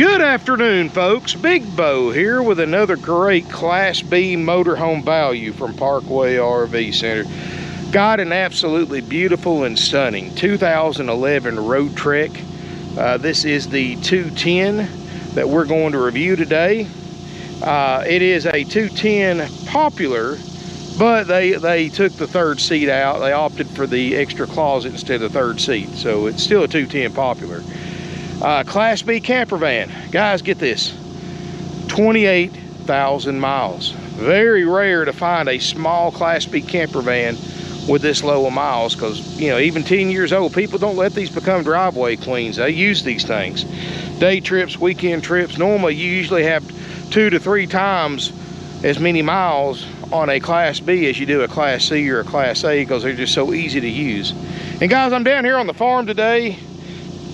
Good afternoon, folks. Big Bo here with another great Class B motorhome value from Parkway RV Center. Got an absolutely beautiful and stunning 2011 Road Trek. This is the 210 that we're going to review today. It is a 210 popular, but they took the third seat out. They opted for the extra closet instead of the third seat, so it's still a 210 popular. Class B camper van. Guys, get this, 28,000 miles. Very rare to find a small Class B camper van with this low of miles, because, you know, even 10 years old, people don't let these become driveway queens. They use these things. Day trips, weekend trips. Normally, you usually have 2 to 3 times as many miles on a Class B as you do a Class C or a Class A, because they're just so easy to use. And guys, I'm down here on the farm today.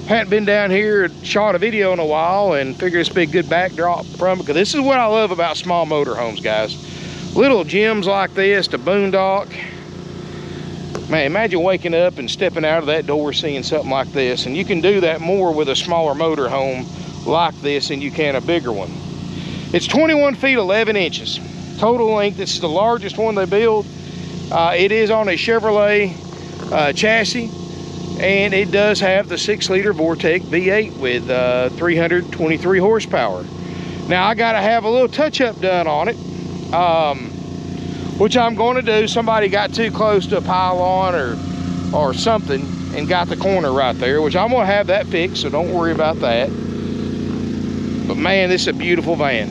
Hadn't been down here, shot a video in a while, and figured this would be a good backdrop from it, because this is what I love about small motorhomes, guys. Little gems like this, the boondock. Man, imagine waking up and stepping out of that door seeing something like this. And you can do that more with a smaller motorhome like this than you can a bigger one. It's 21 feet 11 inches total length. This is the largest one they build. It is on a Chevrolet chassis. And it does have the 6-liter Vortec V8 with 323 horsepower. Now, I got to have a little touch-up done on it, which I'm going to do. Somebody got too close to a pylon or something and got the corner right there, which I'm going to have that fixed, so don't worry about that. But, man, this is a beautiful van.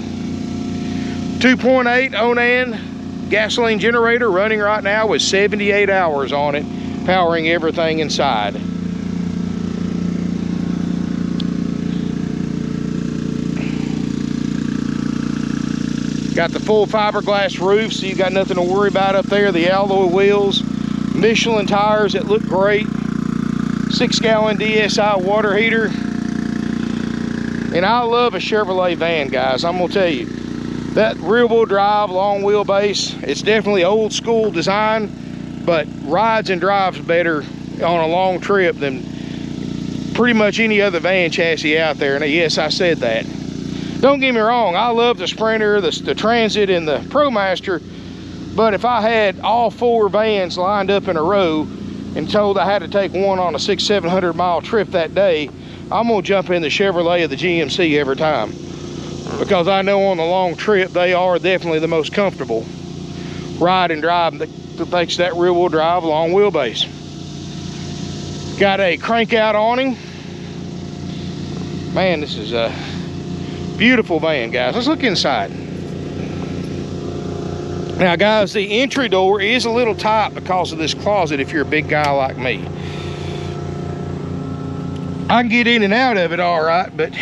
2.8 Onan gasoline generator running right now with 78 hours on it, powering everything inside. Got the full fiberglass roof, so you got nothing to worry about up there. The alloy wheels, Michelin tires that look great, 6-gallon DSI water heater. And I love a Chevrolet van, guys. I'm gonna tell you, that rear-wheel drive, long wheelbase, it's definitely old school design, but rides and drives better on a long trip than pretty much any other van chassis out there. And yes, I said that. Don't get me wrong, I love the Sprinter, the Transit, and the ProMaster, but if I had all 4 vans lined up in a row and told I had to take one on a 600-700 mile trip that day, I'm gonna jump in the Chevrolet or the GMC every time, because I know on the long trip they are definitely the most comfortable ride and drive, thanks to that rear-wheel drive long wheelbase. Got a crank out awning. Man, this is a beautiful van, guys. Let's look inside. Now, guys, the entry door is a little tight because of this closet if you're a big guy like me. I can get in and out of it all right, but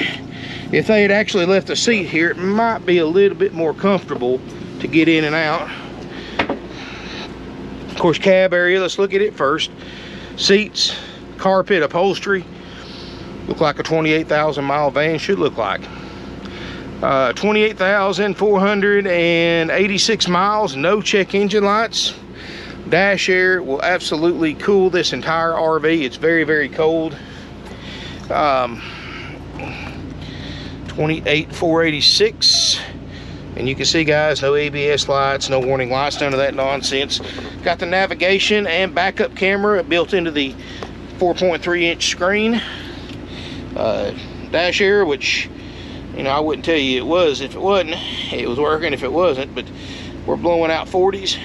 if they had actually left a seat here, it might be a little bit more comfortable to get in and out. Of course, cab area, let's look at it first. Seats, carpet, upholstery. Look like a 28,000 mile van should look like. 28,486 miles, no check engine lights. Dash air will absolutely cool this entire RV. It's very, very cold. 28,486. And you can see, guys, no ABS lights, no warning lights, none of that nonsense. Got the navigation and backup camera built into the 4.3-inch screen. Dash air, which, you know, I wouldn't tell you it was if it wasn't. It was working if it wasn't, but we're blowing out 40s.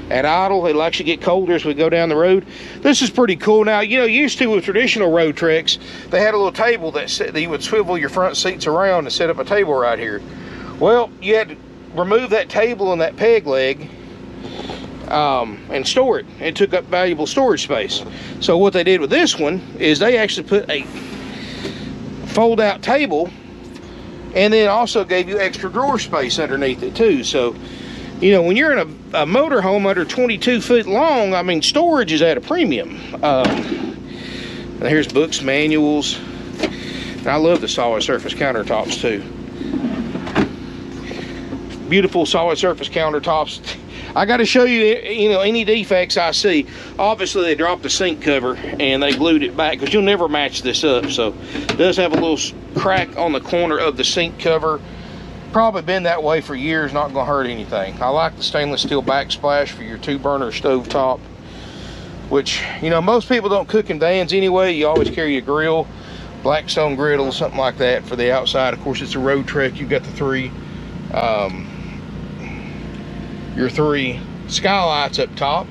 At idle, it'll actually get colder as we go down the road. This is pretty cool. Now, you know, used to with traditional road treks, they had a little table that you would swivel your front seats around and set up a table right here. Well, you had to remove that table and that peg leg and store it. It took up valuable storage space. So what they did with this one is they actually put a fold-out table, and then also gave you extra drawer space underneath it too. So, you know, when you're in a motorhome under 22 foot long, I mean, storage is at a premium. Here's books, manuals. And I love the solid surface countertops too. Beautiful solid surface countertops. I got to show you, you know, any defects I see. Obviously, they dropped the sink cover and they glued it back, because you'll never match this up. So it does have a little crack on the corner of the sink cover. Probably been that way for years, not gonna hurt anything. I like the stainless steel backsplash for your 2-burner stove top, which, you know, most people don't cook in vans anyway. You always carry a grill, Blackstone griddle, something like that for the outside. Of course, it's a road trek. You've got the your 3 skylights up top.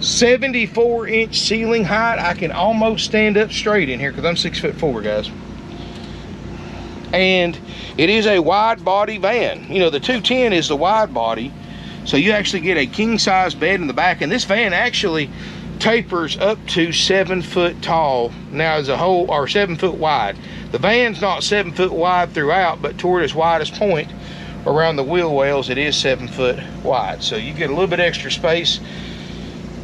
74-inch ceiling height. I can almost stand up straight in here because I'm 6'4", guys. And it is a wide body van. You know, the 210 is the wide body, so you actually get a king size bed in the back, and this van actually tapers up to 7 foot tall now as a whole, or 7 foot wide. The van's not 7 foot wide throughout, but toward its widest point around the wheel wells, it is 7 foot wide, so you get a little bit extra space.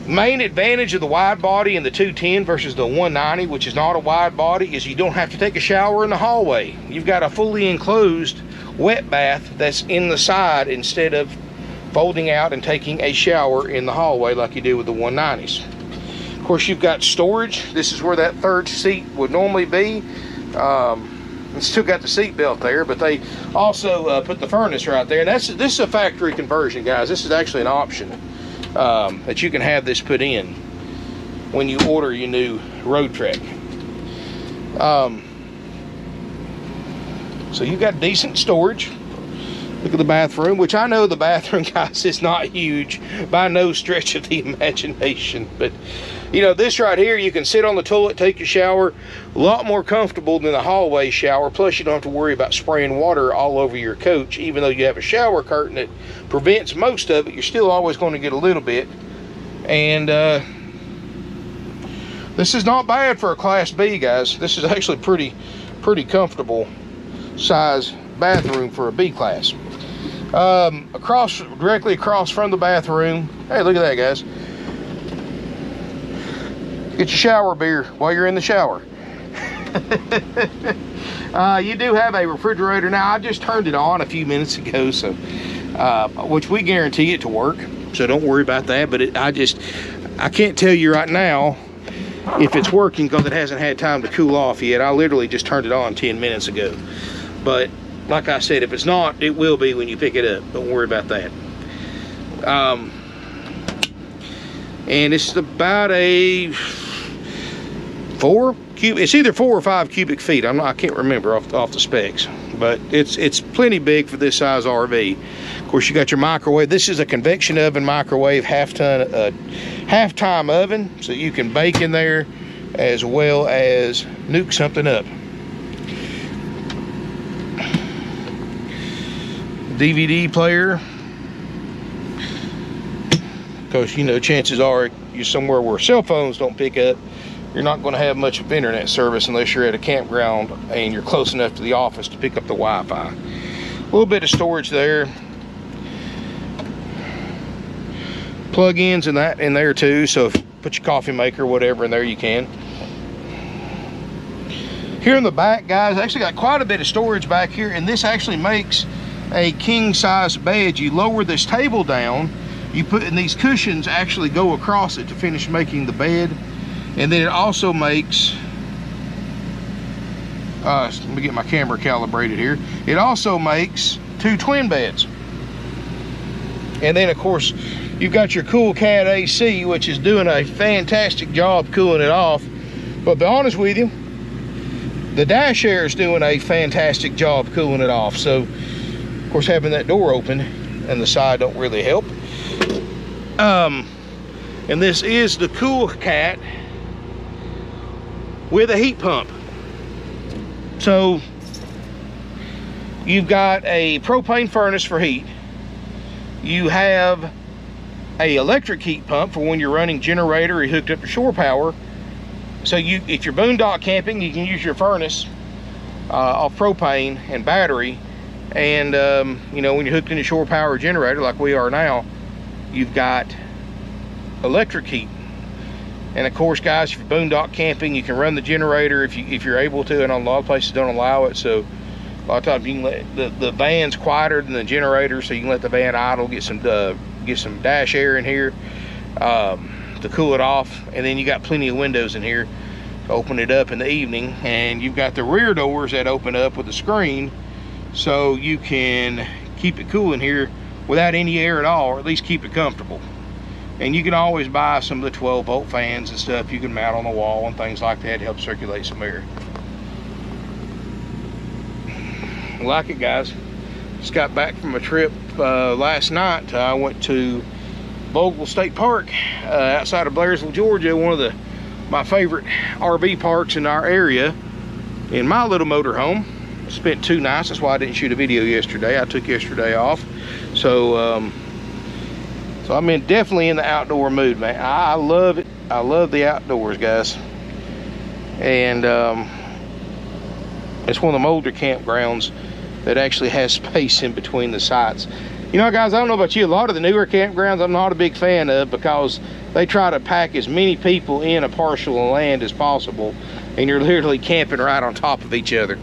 Main advantage of the wide body and the 210 versus the 190, which is not a wide body, is you don't have to take a shower in the hallway. You've got a fully enclosed wet bath that's in the side instead of folding out and taking a shower in the hallway like you do with the 190s. Of course, you've got storage. This is where that third seat would normally be. It's still got the seat belt there, but they also put the furnace right there. And this is a factory conversion, guys. This is actually an option. That you can have this put in when you order your new road trek. So you've got decent storage. Look at the bathroom, which I know the bathroom, guys, is not huge by no stretch of the imagination, but you know, this right here, you can sit on the toilet, take your shower, a lot more comfortable than a hallway shower. Plus, you don't have to worry about spraying water all over your coach. Even though you have a shower curtain that prevents most of it, you're still always going to get a little bit. And this is not bad for a Class B, guys. This is actually pretty comfortable size bathroom for a B class. Directly across from the bathroom, hey, look at that, guys. Get your shower beer while you're in the shower. You do have a refrigerator now. I just turned it on a few minutes ago, so which we guarantee it to work, so don't worry about that. But I can't tell you right now if it's working because it hasn't had time to cool off yet. I literally just turned it on 10 minutes ago. But like I said, if it's not, it will be when you pick it up. Don't worry about that. And it's about a 4 cubic, it's either 4 or 5 cubic feet. I can't remember off the specs, but it's plenty big for this size RV. Of course, you got your microwave. This is a convection oven microwave, half-time oven, so you can bake in there as well as nuke something up. DVD player. Because, you know, chances are you're somewhere where cell phones don't pick up. You're not going to have much of internet service unless you're at a campground and you're close enough to the office to pick up the Wi-Fi. A little bit of storage there. Plug-ins and that in there too, so if you put your coffee maker or whatever in there, you can. Here in the back, guys, actually got quite a bit of storage back here, and this actually makes a king-size bed. You lower this table down, you put in these cushions actually go across it to finish making the bed. And then it also makes let me get my camera calibrated here. It also makes 2 twin beds. And then of course you've got your Cool Cat AC, which is doing a fantastic job cooling it off. But to be honest with you, the dash air is doing a fantastic job cooling it off. So of course having that door open and the side don't really help. And this is the Cool Cat with a heat pump. So you've got a propane furnace for heat. You have a electric heat pump for when you're running generator or you hooked up to shore power. So if you're boondock camping, you can use your furnace off propane and battery. And you know, when you're hooked into shore power generator like we are now, you've got electric heat. And of course, guys, if you're boondock camping, you can run the generator if you're able to, and a lot of places don't allow it. So a lot of times you can let the van's quieter than the generator, so you can let the van idle, get some dash air in here to cool it off. And then you got plenty of windows in here open it up in the evening. And you've got the rear doors that open up with a screen, so you can keep it cool in here without any air at all, or at least keep it comfortable. And you can always buy some of the 12-volt fans and stuff you can mount on the wall and things like that to help circulate some air. Like it, guys. Just got back from a trip last night. I went to Bogle State Park outside of Blairsville, Georgia, one of my favorite RV parks in our area, in my little motorhome. Spent 2 nights. That's why I didn't shoot a video yesterday. I took yesterday off. So I'm definitely in the outdoor mood, man. I love it. I love the outdoors, guys. And it's one of them older campgrounds that actually has space in between the sites. You know, guys, I don't know about you, a lot of the newer campgrounds I'm not a big fan of, because they try to pack as many people in a parcel of land as possible, and you're literally camping right on top of each other.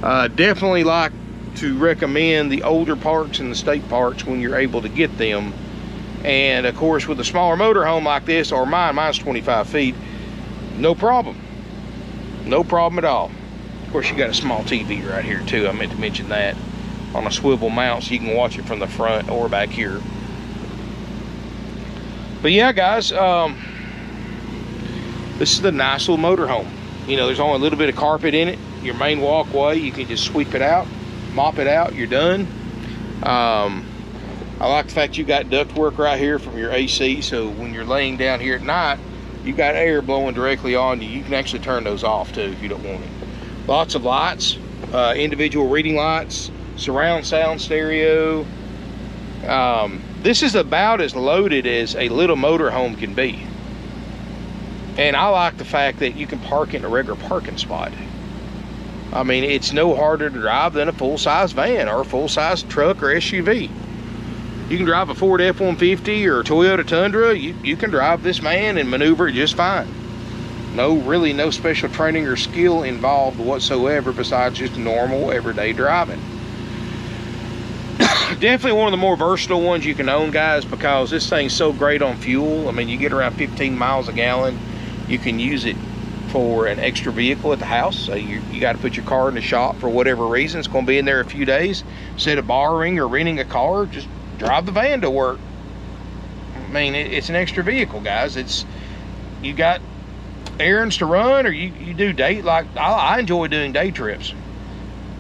Definitely like to recommend the older parks and the state parks when you're able to get them. And of course, with a smaller motorhome like this, or mine's 25 feet, no problem. No problem at all. Of course, you got a small TV right here too. I meant to mention that, on a swivel mount, so you can watch it from the front or back here. But yeah, guys, this is the nice little motorhome. You know, there's only a little bit of carpet in it. Your main walkway, you can just sweep it out, mop it out, you're done. I like the fact you got ductwork right here from your AC, so when you're laying down here at night, you got air blowing directly on you. You can actually turn those off too if you don't want it. Lots of lights, individual reading lights, surround sound stereo. This is about as loaded as a little motorhome can be. And I like the fact that you can park in a regular parking spot. I mean, it's no harder to drive than a full-size van or a full-size truck or SUV. You can drive a Ford F-150 or a Toyota Tundra. You can drive this van and maneuver it just fine. Really no special training or skill involved whatsoever, besides just normal everyday driving. Definitely one of the more versatile ones you can own, guys, because this thing's so great on fuel. I mean, you get around 15 miles a gallon. You can use it for an extra vehicle at the house. So you got to put your car in the shop for whatever reason. It's going to be in there a few days. Instead of borrowing or renting a car, just drive the van to work. I mean, it's an extra vehicle, guys. You got errands to run, or you do day, like I enjoy doing day trips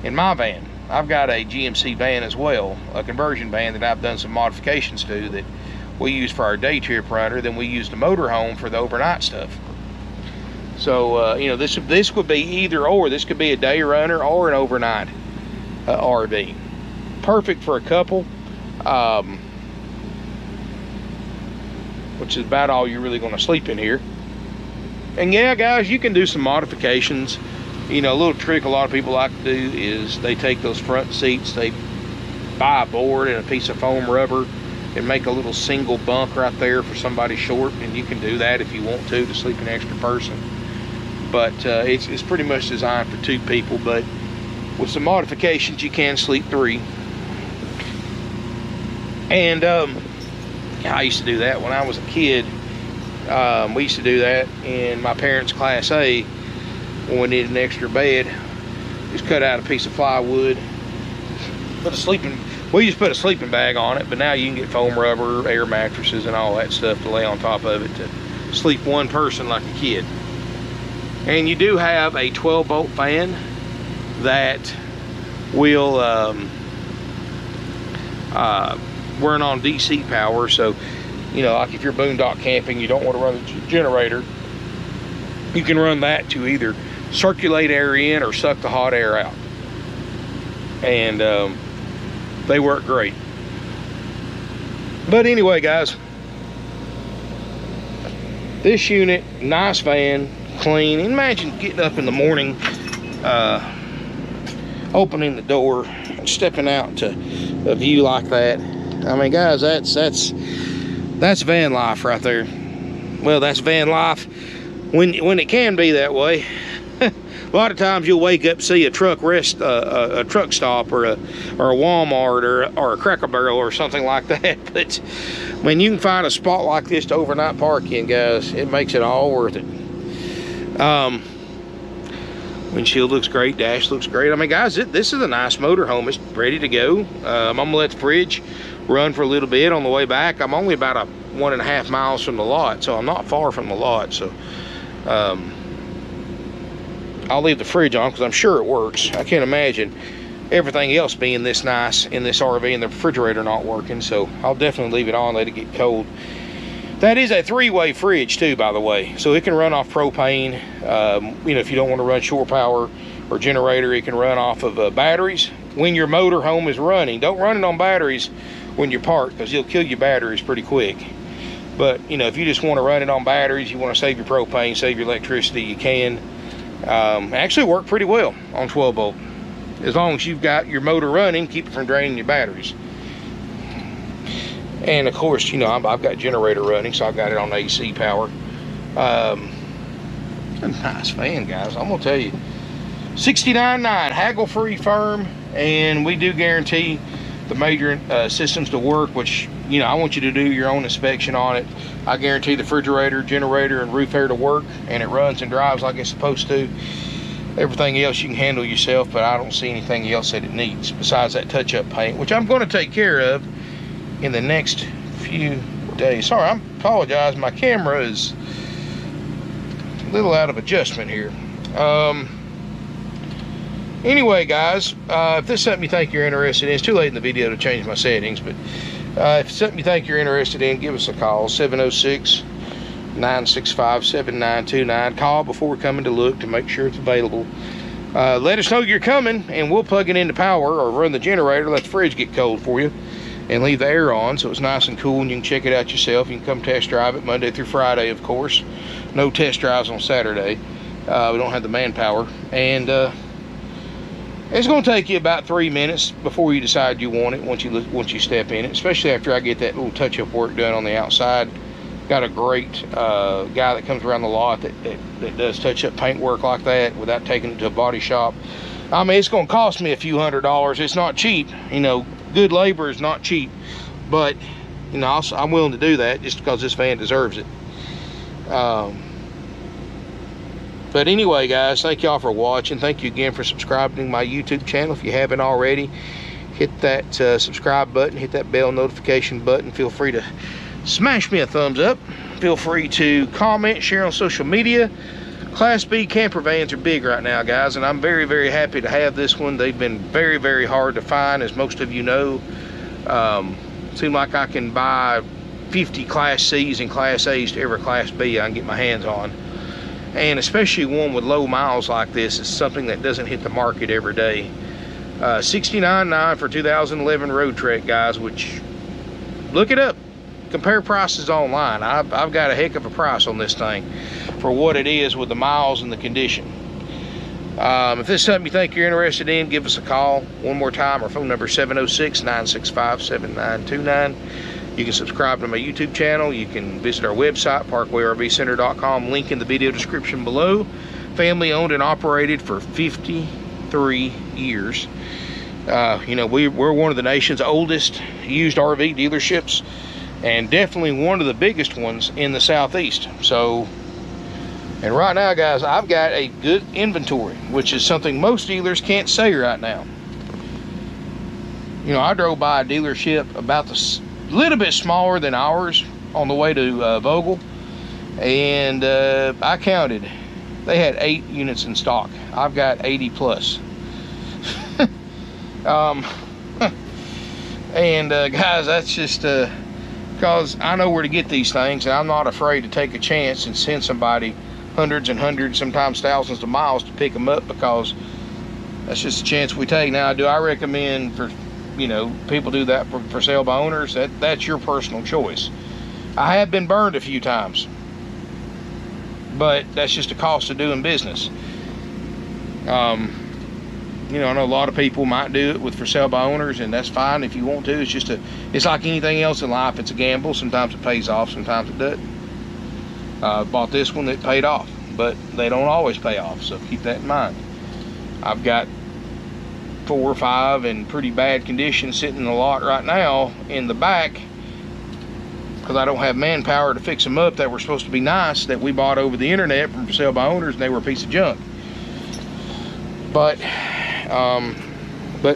in my van. I've got a GMC van as well, a conversion van that I've done some modifications to that we use for our day trip runner. Then we use the motorhome for the overnight stuff. So you know, this would be either or. This could be a day runner or an overnight RV. Perfect for a couple, which is about all you're really going to sleep in here. And yeah, guys, you can do some modifications. You know, a little trick a lot of people like to do is they take those front seats, they buy a board and a piece of foam rubber and make a little single bunk right there for somebody short, and you can do that if you want to sleep an extra person. But it's pretty much designed for 2 people, but with some modifications you can sleep 3. And I used to do that when I was a kid. We used to do that in my parents' Class A when we needed an extra bed. Just cut out a piece of plywood, we just put a sleeping bag on it, but now you can get foam rubber, air mattresses, and all that stuff to lay on top of it to sleep one person like a kid. And you do have a 12-volt fan that will run on DC power. So, you know, like if you're boondock camping, you don't want to run the generator, you can run that to either circulate air in or suck the hot air out. And they work great. But anyway, guys, this unit, nice van, clean. Imagine getting up in the morning, opening the door and stepping out to a view like that. I mean, guys, that's van life right there. Well, that's van life when it can be that way. A lot of times you'll wake up, see a truck a truck stop or a Walmart or a Cracker Barrel or something like that. But when you can find a spot like this to overnight park in, guys, it makes it all worth it. Windshield looks great, dash looks great. I mean, guys, this is a nice motorhome. It's ready to go. I'm gonna let the fridge run for a little bit on the way back. I'm only about 1.5 miles from the lot, so I'm not far from the lot. So I'll leave the fridge on because I'm sure it works. I can't imagine everything else being this nice in this RV and the refrigerator not working, so I'll definitely leave it on, let it get cold. That is a 3-way fridge too, by the way, so it can run off propane. You know, if you don't want to run shore power or generator, it can run off of batteries. When your motor home is running, don't run it on batteries when you're parked, because you'll kill your batteries pretty quick. But you know, if you just want to run it on batteries, you want to save your propane, save your electricity, you can. Actually work pretty well on 12 volt. As long as you've got your motor running, keep it from draining your batteries. And of course, you know, I've got generator running, so I've got it on AC power. A nice fan, guys, I'm gonna tell you. $69.9, haggle-free firm, and we do guarantee the major systems to work, which, you know, I want you to do your own inspection on it. I guarantee the refrigerator, generator, and roof air to work, and it runs and drives like it's supposed to. Everything else you can handle yourself, but I don't see anything else that it needs besides that touch-up paint, which I'm going to take care of in the next few days. Sorry, I apologize, my camera is a little out of adjustment here. Anyway, guys, if this is something you think you're interested in, it's too late in the video to change my settings, but if it's something you think you're interested in, give us a call. 706-965-7929. Call before we're coming to look to make sure it's available. Let us know you're coming, and we'll plug it into power or run the generator, let the fridge get cold for you, and leave the air on so it's nice and cool, and you can check it out yourself. You can come test drive it Monday through Friday, of course. No test drives on Saturday. We don't have the manpower. And it's going to take you about 3 minutes before you decide you want it once you step in it, especially after I get that little touch-up work done on the outside. Got a great guy that comes around the lot that does touch-up paint work like that without taking it to a body shop. I mean, it's going to cost me a few $100s. It's not cheap, you know. Good labor is not cheap, but you know, I'm willing to do that just because this van deserves it. But anyway, guys, thank y'all for watching. Thank you again for subscribing to my YouTube channel. If you haven't already, hit that subscribe button, hit that bell notification button. Feel free to smash me a thumbs up. Feel free to comment, share on social media. Class B camper vans are big right now, guys, and I'm very, very happy to have this one. They've been very, very hard to find, as most of you know. Seems like I can buy 50 Class C's and Class A's to every Class B I can get my hands on. And especially one with low miles like this is something that doesn't hit the market every day. $69.9 for 2011 Road Trek, guys, which, look it up. Compare prices online. I've got a heck of a price on this thing for what it is with the miles and the condition. If this is something you think you're interested in, give us a call. One more time, our phone number is 706-965-7929. You can subscribe to my YouTube channel. You can visit our website, parkwayrvcenter.com. Link in the video description below. Family owned and operated for 53 years. You know, we're one of the nation's oldest used RV dealerships, and definitely one of the biggest ones in the Southeast. So, and right now, guys, I've got a good inventory, which is something most dealers can't say right now. You know, I drove by a dealership about the little bit smaller than ours on the way to Vogel, and I counted. They had 8 units in stock. I've got 80 plus. And guys, that's just because I know where to get these things, and I'm not afraid to take a chance and send somebody hundreds and hundreds, sometimes thousands of miles to pick them up, because that's just a chance we take. Now, do I recommend for, you know, people do that for sale by owners? That's your personal choice. I have been burned a few times, but that's just a cost of doing business. You know, I know a lot of people might do it with for sale by owners, and that's fine if you want to. It's just it's like anything else in life. It's a gamble. Sometimes it pays off, sometimes it doesn't. Bought this one that paid off, but they don't always pay off, so keep that in mind. I've got 4 or 5 in pretty bad condition sitting in the lot right now in the back. because I don't have manpower to fix them up that were supposed to be nice, that we bought over the internet from for sale by owners, and they were a piece of junk. But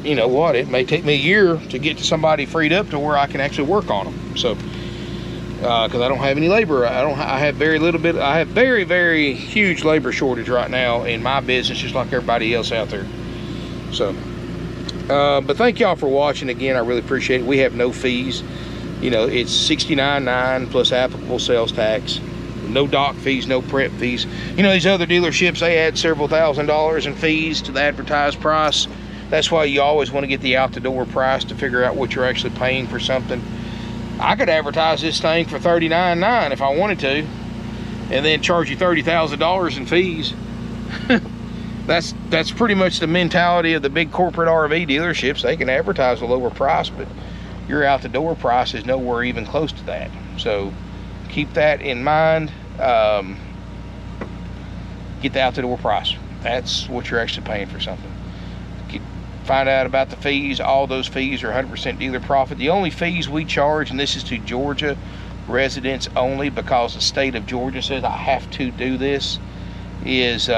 you know what, it may take me a year to get to somebody freed up to where I can actually work on them. So because I don't have any labor, I have very little bit, I have very, very huge labor shortage right now in my business, just like everybody else out there. So but thank y'all for watching again. I really appreciate it. We have no fees. You know, it's $69.9 plus applicable sales tax, no dock fees, no prep fees. You know, these other dealerships, they add several $1,000s in fees to the advertised price. That's why you always want to get the out the door price to figure out what you're actually paying for something. I could advertise this thing for $39.9 if I wanted to, and then charge you $30,000 in fees. That's pretty much the mentality of the big corporate RV dealerships. They can advertise a lower price, but your out the door price is nowhere even close to that. So keep that in mind. Get the out the door price. That's what you're actually paying for something. Find out about the fees. All those fees are 100% dealer profit. The only fees we charge, and this is to Georgia residents only, because the state of Georgia says I have to do this, is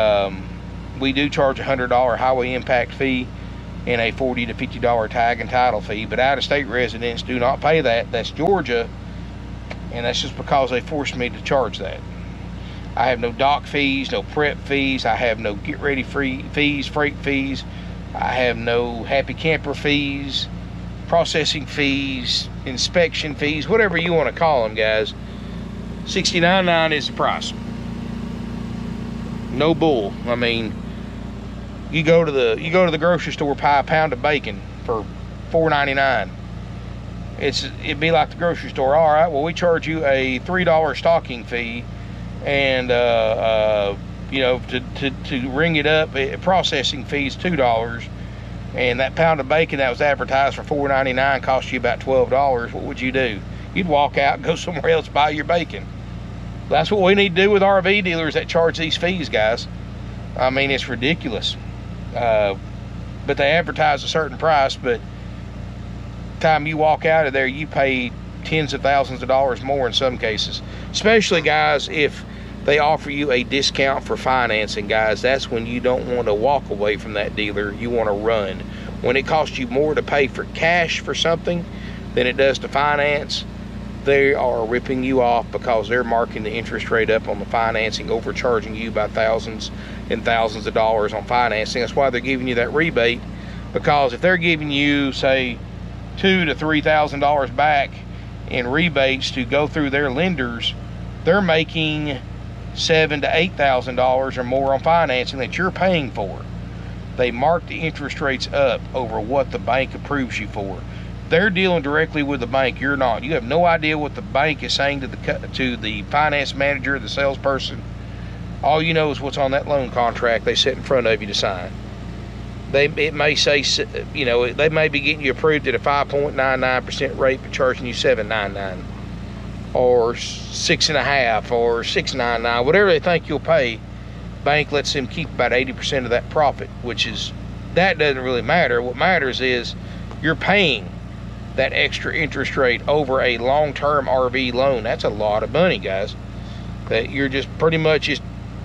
we do charge a $100 highway impact fee and a $40 to $50 tag and title fee. But out-of-state residents do not pay that. That's Georgia, and that's just because they forced me to charge that. I have no dock fees, no prep fees. I have no get ready fees, freight fees. I have no happy camper fees, processing fees, inspection fees, whatever you want to call them, guys. $69.9 is the price. No bull. I mean, you go to the grocery store, buy a pound of bacon for $4.99. It'd be like the grocery store. All right, well, we charge you a $3 stocking fee, and you know, to ring it up, processing fees $2, and that pound of bacon that was advertised for $4.99 cost you about $12. What would you do? You'd walk out and go somewhere else, buy your bacon. That's what we need to do with RV dealers that charge these fees, guys. I mean, it's ridiculous. But they advertise a certain price, but the time you walk out of there, you pay tens of thousands of dollars more in some cases. Especially, guys, if they offer you a discount for financing, guys. That's when you don't want to walk away from that dealer. You want to run. When it costs you more to pay for cash for something than it does to finance, they are ripping you off, because they're marking the interest rate up on the financing, overcharging you by thousands and thousands of dollars on financing. That's why they're giving you that rebate, because if they're giving you, say, $2,000 to $3,000 back in rebates to go through their lenders, they're making $7,000 to $8,000 or more on financing that you're paying for. They mark the interest rates up over what the bank approves you for. They're dealing directly with the bank. You're not. You have no idea what the bank is saying to the finance manager, the salesperson. All you know is what's on that loan contract they set in front of you to sign. It may say, you know, they may be getting you approved at a 5.99% rate, but charging you $7.99 or 6.5 or 6.99, whatever they think you'll pay. Bank lets them keep about 80% of that profit, that doesn't really matter. What matters is you're paying that extra interest rate over a long-term RV loan. That's a lot of money, guys, that you're just pretty much just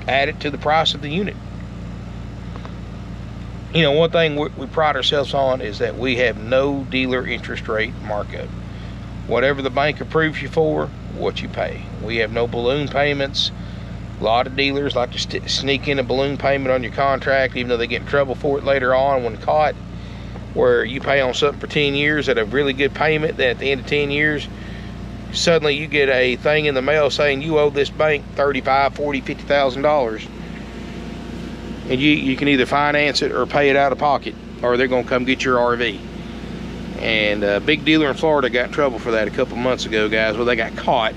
added to the price of the unit. You know, one thing we pride ourselves on is that we have no dealer interest rate markup. Whatever the bank approves you for, what you pay. We have no balloon payments. A lot of dealers like to sneak in a balloon payment on your contract, even though they get in trouble for it later on when caught, where you pay on something for 10 years at a really good payment. Then at the end of 10 years, suddenly you get a thing in the mail saying you owe this bank $35,000, $40,000, $50,000. And you can either finance it or pay it out of pocket, or they're going to come get your RV. And a big dealer in Florida got in trouble for that a couple months ago, guys. Well, they got caught.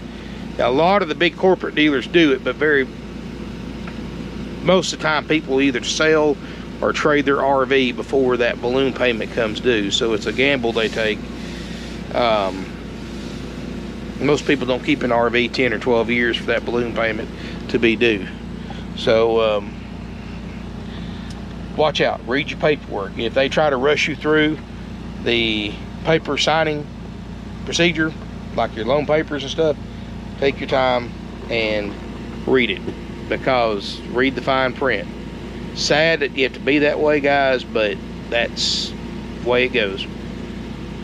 Now, a lot of the big corporate dealers do it, but most of the time people either sell or trade their RV before that balloon payment comes due. So it's a gamble they take. Most people don't keep an RV 10 or 12 years for that balloon payment to be due. So watch out, read your paperwork. If they try to rush you through the paper signing procedure, like your loan papers and stuff, take your time and read it, because read the fine print. Sad that you have to be that way, guys, but that's the way it goes.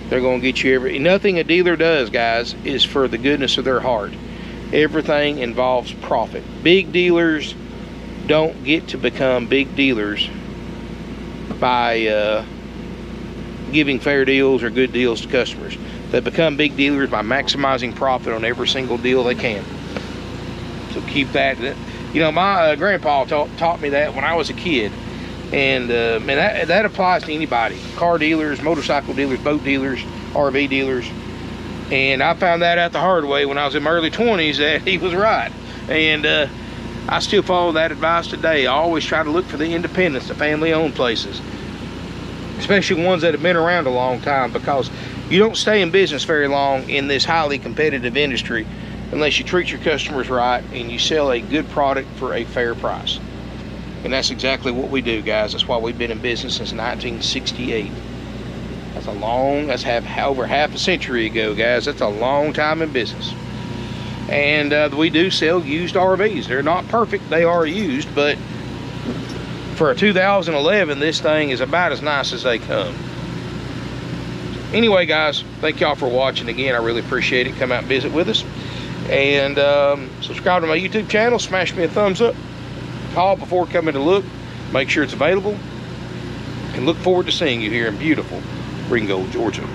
They're going to get you nothing a dealer does, guys, is for the goodness of their heart. Everything involves profit. Big dealers don't get to become big dealers by giving fair deals or good deals to customers. They become big dealers by maximizing profit on every single deal they can. So keep that. You know, my grandpa taught me that when I was a kid, and man, that applies to anybody. Car dealers, motorcycle dealers, boat dealers, RV dealers. And I found that out the hard way when I was in my early 20s, that he was right. And I still follow that advice today. I always try to look for the independents, the family-owned places, especially ones that have been around a long time, because you don't stay in business very long in this highly competitive industry unless you treat your customers right and you sell a good product for a fair price. And that's exactly what we do, guys. That's why we've been in business since 1968. That's over half a century ago, guys. That's a long time in business. And we do sell used RVs. They're not perfect, they are used, but for a 2011, this thing is about as nice as they come. Anyway, guys, thank y'all for watching again. I really appreciate it. Come out and visit with us. And subscribe to my YouTube channel. Smash me a thumbs up. Call before coming to look. Make sure it's available. And look forward to seeing you here in beautiful Ringgold, Georgia.